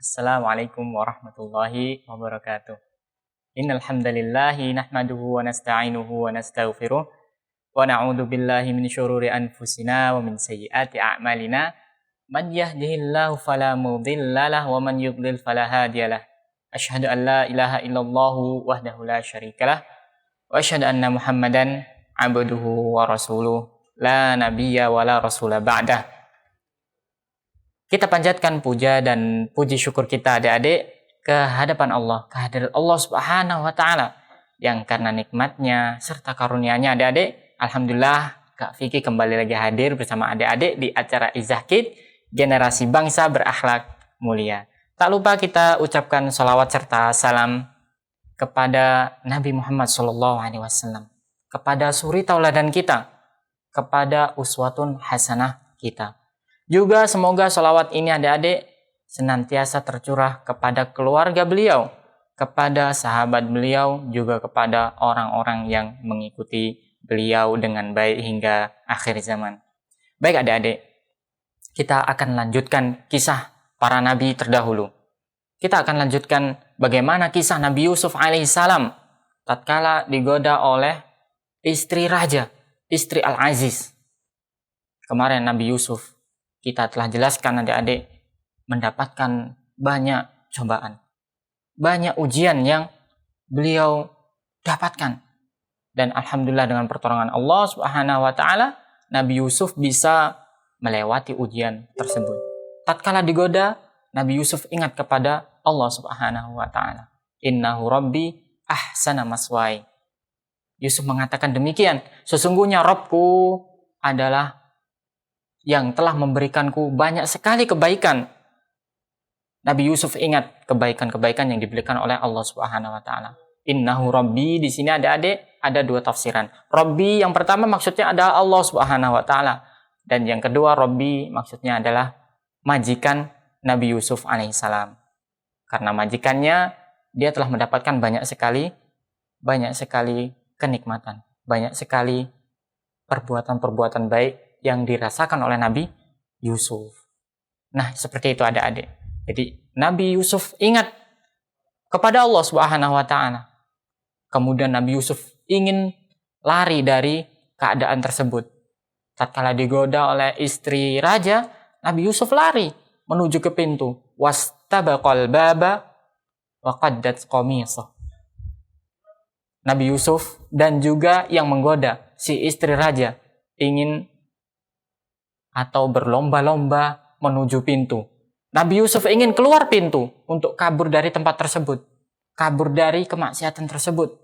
Assalamualaikum warahmatullahi wabarakatuh. Innal hamdalillahi nahmaduhu wa nasta'inuhu wa nastaghfiruh wa na'udzu billahi min syururi anfusina wa min sayyiati a'malina. Man yahdihillahu fala mudhillalah wa man yudlil fala hadiyalah. Asyhadu an la ilaha illallah wahdahu la syarikalah wa asyhadu anna Muhammadan abduhu wa rasuluh la nabiyya wa la rasula ba'dah. Kita panjatkan puja dan puji syukur kita adik-adik ke hadapan Allah, kehadirat Allah Subhanahu wa taala yang karena nikmatnya serta karunia-Nya adik-adik, alhamdulillah Kak Vicky kembali lagi hadir bersama adik-adik di acara Izahkid Generasi Bangsa Berakhlak Mulia. Tak lupa kita ucapkan sholawat serta salam kepada Nabi Muhammad SAW, kepada suri tauladan kita, kepada uswatun hasanah kita. Juga semoga sholawat ini adik-adik senantiasa tercurah kepada keluarga beliau, kepada sahabat beliau, juga kepada orang-orang yang mengikuti beliau dengan baik hingga akhir zaman. Baik adik-adik, kita akan lanjutkan kisah para nabi terdahulu. Kita akan lanjutkan bagaimana kisah Nabi Yusuf alaihissalam tatkala digoda oleh istri raja, istri Al-Aziz. Kemarin Nabi Yusuf kita telah jelaskan adik-adik mendapatkan banyak cobaan, banyak ujian yang beliau dapatkan. Dan alhamdulillah dengan pertolongan Allah Subhanahu wa taala, Nabi Yusuf bisa melewati ujian tersebut. Tatkala digoda, Nabi Yusuf ingat kepada Allah Subhanahu wa taala. Innahu rabbi ahsana maswai. Yusuf mengatakan demikian, sesungguhnya Rabbku adalah yang telah memberikanku banyak sekali kebaikan. Nabi Yusuf ingat kebaikan-kebaikan yang diberikan oleh Allah Subhanahu wa taala. Innahu rabbi, di sini adik-adik ada dua tafsiran. Rabbi yang pertama maksudnya adalah Allah Subhanahu wa taala, dan yang kedua rabbi maksudnya adalah majikan Nabi Yusuf alaihissalam. Karena majikannya dia telah mendapatkan banyak sekali kenikmatan, banyak sekali perbuatan-perbuatan baik yang dirasakan oleh Nabi Yusuf. Nah, seperti itu adik-adik. Jadi, Nabi Yusuf ingat kepada Allah Subhanahu wa taala. Kemudian Nabi Yusuf ingin lari dari keadaan tersebut. Tatkala digoda oleh istri raja, Nabi Yusuf lari menuju ke pintu. Wastabaqal baba wa qaddat qamisah. Nabi Yusuf dan juga yang menggoda si istri raja ingin atau berlomba-lomba menuju pintu. Nabi Yusuf ingin keluar pintu untuk kabur dari tempat tersebut, kabur dari kemaksiatan tersebut,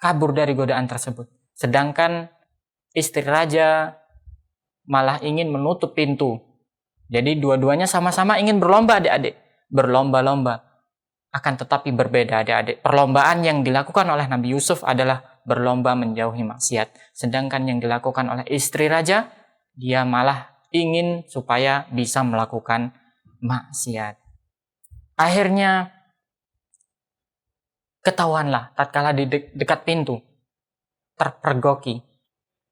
kabur dari godaan tersebut. Sedangkan istri raja malah ingin menutup pintu. Jadi dua-duanya sama-sama ingin berlomba adik-adik, berlomba-lomba. Akan tetapi berbeda adik-adik. Perlombaan yang dilakukan oleh Nabi Yusuf adalah berlomba menjauhi maksiat. Sedangkan yang dilakukan oleh istri raja, dia malah ingin supaya bisa melakukan maksiat. Akhirnya ketahuanlah tatkala di dekat pintu terpergoki.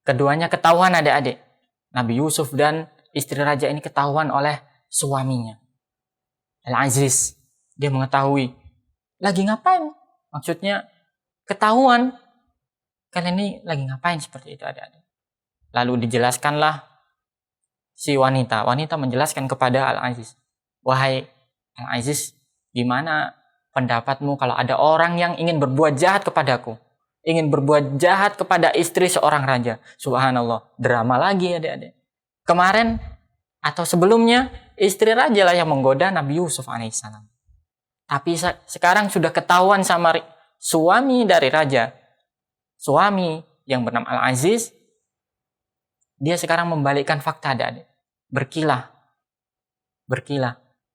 Keduanya ketahuan adik-adik. Nabi Yusuf dan istri raja ini ketahuan oleh suaminya, Al-Aziz. Dia mengetahui lagi ngapain. Maksudnya ketahuan kalian ini lagi ngapain, seperti itu adik-adik. Lalu dijelaskanlah si wanita menjelaskan kepada Al-Aziz, wahai Al-Aziz, gimana pendapatmu kalau ada orang yang ingin berbuat jahat kepadaku, ingin berbuat jahat kepada istri seorang raja? Subhanallah, drama lagi adik-adik. Kemarin atau sebelumnya istri raja lah yang menggoda Nabi Yusuf alaihissalam. Tapi sekarang sudah ketahuan sama suami dari raja, suami yang bernama Al-Aziz. Dia sekarang membalikkan fakta adik-adik. Berkilah.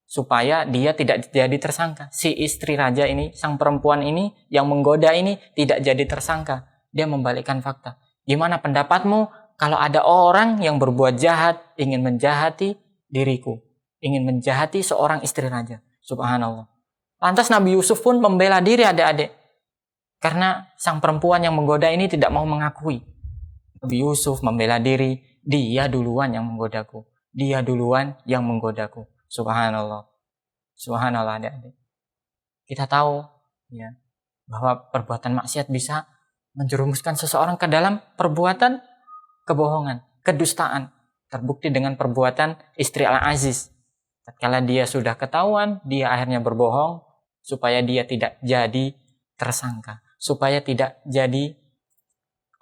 Supaya dia tidak jadi tersangka. Si istri raja ini, sang perempuan ini, yang menggoda ini tidak jadi tersangka. Dia membalikkan fakta. Gimana pendapatmu kalau ada orang yang berbuat jahat, ingin menjahati diriku, ingin menjahati seorang istri raja? Subhanallah. Lantas Nabi Yusuf pun membela diri adik-adik. Karena sang perempuan yang menggoda ini tidak mau mengakui. Nabi Yusuf membela diri, dia duluan yang menggodaku. Dia duluan yang menggodaku. Subhanallah. Subhanallah adik-adik. Kita tahu ya bahwa perbuatan maksiat bisa menjerumuskan seseorang ke dalam perbuatan kebohongan, kedustaan. Terbukti dengan perbuatan istri Al-Aziz. Tatkala dia sudah ketahuan, dia akhirnya berbohong supaya dia tidak jadi tersangka, supaya tidak jadi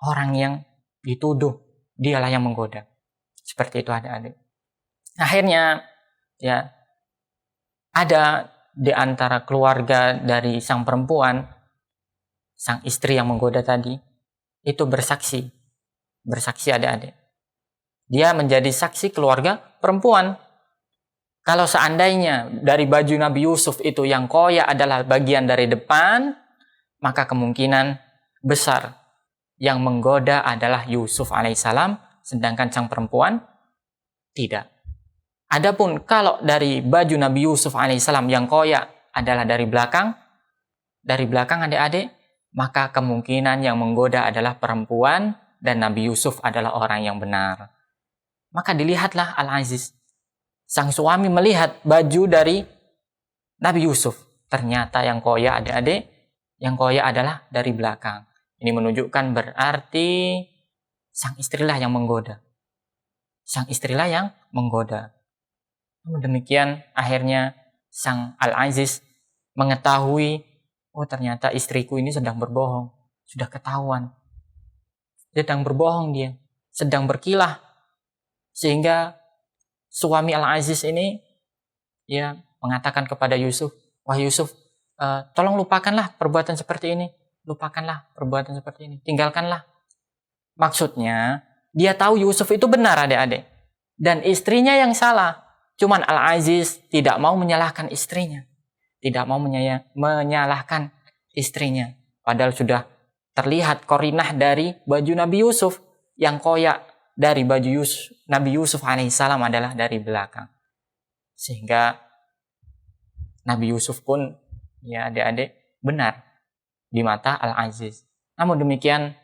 orang yang dituduh dialah yang menggoda. Seperti itu adik-adik. Akhirnya ya ada di antara keluarga dari sang perempuan, sang istri yang menggoda tadi, itu bersaksi adik-adik. Dia menjadi saksi keluarga perempuan. Kalau seandainya dari baju Nabi Yusuf itu yang koyak adalah bagian dari depan, maka kemungkinan besar yang menggoda adalah Yusuf alaihissalam, sedangkan sang perempuan tidak. Adapun kalau dari baju Nabi Yusuf alaihissalam yang koyak adalah dari belakang adik-adik, maka kemungkinan yang menggoda adalah perempuan dan Nabi Yusuf adalah orang yang benar. Maka dilihatlah Al-Aziz. Sang suami melihat baju dari Nabi Yusuf. Ternyata yang koyak adik-adik, yang koyak adalah dari belakang. Ini menunjukkan berarti sang istrilah yang menggoda. Sang istrilah yang menggoda. Namun demikian akhirnya sang Al-Aziz mengetahui, oh ternyata istriku ini sedang berbohong. Sudah ketahuan. Sedang berbohong dia. Sedang berkilah. Sehingga suami Al-Aziz ini ya mengatakan kepada Yusuf, wah Yusuf, tolong lupakanlah perbuatan seperti ini. Lupakanlah perbuatan seperti ini. Tinggalkanlah. Maksudnya, dia tahu Yusuf itu benar adik-adik. Dan istrinya yang salah. Cuman Al-Aziz tidak mau menyalahkan istrinya. Tidak mau menyalahkan istrinya. Padahal sudah terlihat korinah dari baju Nabi Yusuf. Yang koyak dari baju Nabi Yusuf alaihissalam adalah dari belakang. Sehingga Nabi Yusuf pun ya adik-adik benar di mata Al-Aziz. Namun demikian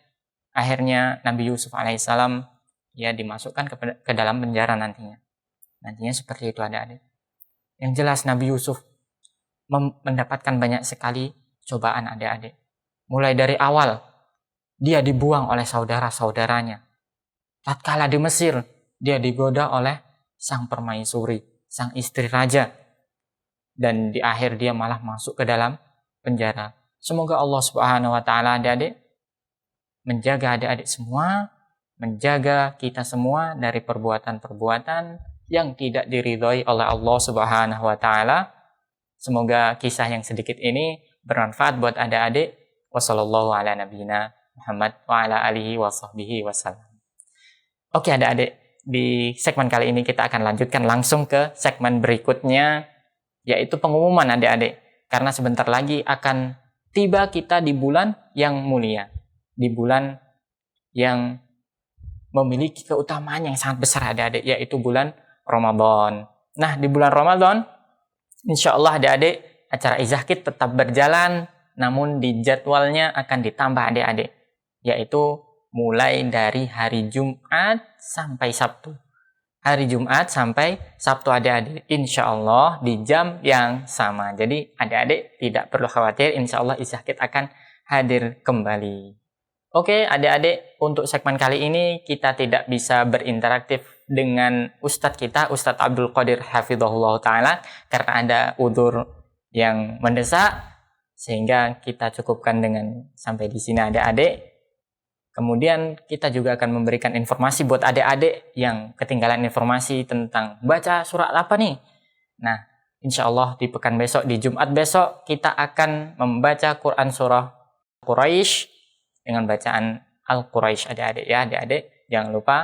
akhirnya Nabi Yusuf alaihissalam ya dimasukkan ke dalam penjara nantinya. Nantinya seperti itu adik-adik. Yang jelas Nabi Yusuf mendapatkan banyak sekali cobaan adik-adik. Mulai dari awal dia dibuang oleh saudara-saudaranya. Tatkala di Mesir dia digoda oleh sang permaisuri, sang istri raja. Dan di akhir dia malah masuk ke dalam penjara. Semoga Allah Subhanahu wa taala adik-adik menjaga adik-adik semua, menjaga kita semua dari perbuatan-perbuatan yang tidak diridhoi oleh Allah Subhanahu wa taala. Semoga kisah yang sedikit ini bermanfaat buat adik-adik. Wassallallahu ala nabiyina Muhammad wa ala alihi wa sahbihi wasallam. Oke adik-adik, di segmen kali ini kita akan lanjutkan langsung ke segmen berikutnya, yaitu pengumuman adik-adik. Karena sebentar lagi akan tiba kita di bulan yang mulia. Di bulan yang memiliki keutamaan yang sangat besar adik-adik, yaitu bulan Ramadan. Nah, di bulan Ramadan, insya Allah adik-adik, acara Izahkit tetap berjalan, namun di jadwalnya akan ditambah adik-adik, yaitu mulai dari hari Jumat sampai Sabtu. Hari Jumat sampai Sabtu adik-adik, insya Allah di jam yang sama. Jadi adik-adik tidak perlu khawatir, insya Allah Izahkit akan hadir kembali. Oke adik-adik, untuk segmen kali ini kita tidak bisa berinteraktif dengan Ustadz kita, Ustadz Abdul Qadir Hafidhahullah Ta'ala, karena ada udzur yang mendesak, sehingga kita cukupkan dengan sampai di sini adik-adik. Kemudian kita juga akan memberikan informasi buat adik-adik yang ketinggalan informasi tentang baca surat apa nih. Nah, insya Allah di pekan besok, di Jumat besok, kita akan membaca Quran surah Quraisy dengan bacaan Al-Quraisy adik-adik ya. Adik-adik jangan lupa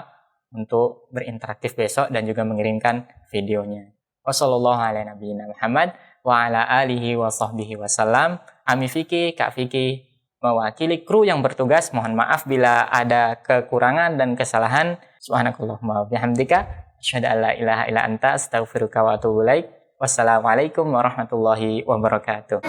untuk berinteraktif besok dan juga mengirimkan videonya. Wassalamualaikum warahmatullahi wabarakatuh wa ala alihi wa sahbihi wasallam. Ami Fiki, Kak Fiki mewakili kru yang bertugas. Mohon maaf bila ada kekurangan dan kesalahan. Subhanakallahumma wa bihamdika asyhadu an la ilaha illa anta astaghfiruka wa atubu ilaik. Wassalamualaikum warahmatullahi wabarakatuh.